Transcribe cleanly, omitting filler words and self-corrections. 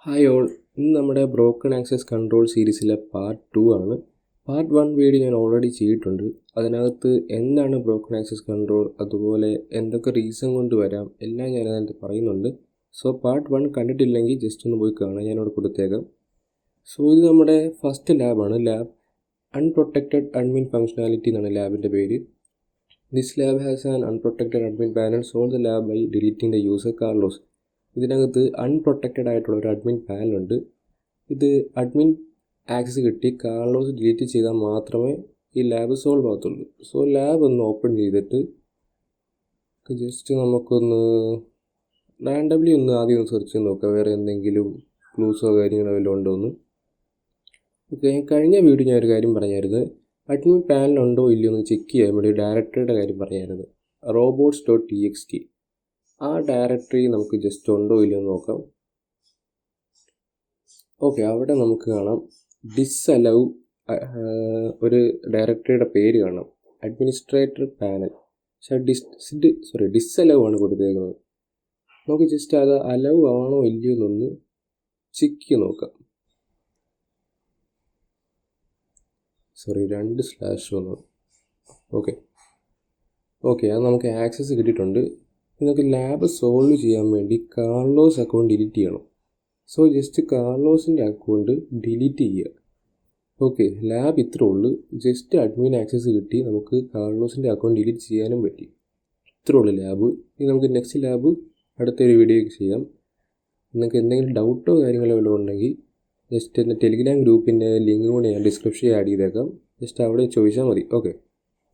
Hi all, ഇന്ന് നമ്മുടെ broken access control സീരീസിലെ പാർട്ട് 2 ആണ്. പാർട്ട് 1 വീഡിയോ ഞാൻ ഓൾറെഡി ചെയ്തിട്ടുണ്ട്. അതിനകത്ത് എന്താണ് ബ്രോക്കൺ ആക്സസ് കൺട്രോൾ, അതുപോലെ എന്തൊക്കെ റീസൺ കൊണ്ട് വരാം, എല്ലാം ഞാൻ അതിനകത്ത് പറയുന്നുണ്ട്. സോ പാർട്ട് 1 കണ്ടിട്ടില്ലെങ്കിൽ ജസ്റ്റ് ഒന്ന് പോയി കാണാം, ഞാനവിടെ കൊടുത്തേക്കാം. സോ ഇത് നമ്മുടെ ഫസ്റ്റ് ലാബാണ്. ലാബ് അൺപ്രൊട്ടക്റ്റഡ് അഡ്മിൻ ഫങ്ഷനാലിറ്റി എന്നാണ് ലാബിൻ്റെ പേര്. This lab has an unprotected admin panel. Solve the lab by deleting the user Carlos. ഇതിനകത്ത് അൺപ്രൊട്ടക്റ്റഡ് ആയിട്ടുള്ള ഒരു അഡ്മിൻ പാനലുണ്ട്. ഇത് അഡ്മിൻ ആക്സസ് കിട്ടി കാർലോസ് ഡിലീറ്റ് ചെയ്താൽ മാത്രമേ ഈ ലാബ് സോൾവ് ആകത്തുള്ളൂ. സോ ലാബ് ഒന്ന് ഓപ്പൺ ചെയ്തിട്ട് ജസ്റ്റ് നമുക്കൊന്ന് റാൻഡംലി ഒന്ന് ആദ്യം ഒന്ന് സെർച്ച് ചെയ്ത് നോക്കാം, വേറെ എന്തെങ്കിലും ക്ലൂസോ കാര്യങ്ങളോ വല്ലതും ഉണ്ടോ എന്ന്. ഓക്കെ, കഴിഞ്ഞ വീഡിയോ ഞാൻ ഒരു കാര്യം പറഞ്ഞായിരുന്നു, അഡ്മിൻ പാനൽ ഉണ്ടോ ഇല്ലയോ എന്ന് ചെക്ക് ചെയ്യാൻ വേണ്ടി ഡയറക്ടറിയുടെ കാര്യം പറഞ്ഞായിരുന്നു. robots.txt ആ ഡയറക്ടറി നമുക്ക് ജസ്റ്റ് ഉണ്ടോ ഇല്ലയോ എന്ന് നോക്കാം. ഓക്കെ, അവിടെ നമുക്ക് കാണാം ഡിസ്അലൗ ഒരു ഡയറക്ടറിയുടെ പേര് കാണാം, അഡ്മിനിസ്ട്രേറ്റർ പാനൽ. പക്ഷേ ഡിസ്അലൗ ആണ് കൊടുത്തേക്കുന്നത്. നമുക്ക് ജസ്റ്റ് അത് അലൗ ആണോ ഇല്ലയോ എന്നൊന്ന് ചെക്ക് നോക്കാം. 2 സ്ലാഷ് വന്നു. ഓക്കെ അത് നമുക്ക് ആക്സസ് കിട്ടിയിട്ടുണ്ട്. നിങ്ങൾക്ക് ലാബ് സോൾവ് ചെയ്യാൻ വേണ്ടി കാർലോസ് അക്കൗണ്ട് ഡിലീറ്റ് ചെയ്യണം. സോ ജസ്റ്റ് കാർലോസിൻ്റെ അക്കൗണ്ട് ഡിലീറ്റ് ചെയ്യുക. ഓക്കെ, ലാബ് ഇത്രേ ഉള്ളൂ. ജസ്റ്റ് അഡ്മിൻ ആക്സസ് കിട്ടി, നമുക്ക് കാർലോസിൻ്റെ അക്കൗണ്ട് ഡിലീറ്റ് ചെയ്യാനും പറ്റി. ഇത്രേ ഉള്ളൂ ലാബ്. ഇനി നമുക്ക് നെക്സ്റ്റ് ലാബ് അടുത്തൊരു വീഡിയോയ്ക്ക് ചെയ്യാം. നിങ്ങൾക്ക് എന്തെങ്കിലും ഡൗട്ടോ കാര്യങ്ങളോ വല്ലതും ഉണ്ടെങ്കിൽ ജസ്റ്റ് എൻ്റെ ടെലിഗ്രാം ഗ്രൂപ്പിൻ്റെ ലിങ്ക് കൂടെ ഞാൻ ഡിസ്ക്രിപ്ഷനിൽ ആഡ് ചെയ്തേക്കാം. ജസ്റ്റ് അവിടെ ചോദിച്ചാൽ മതി. ഓക്കെ.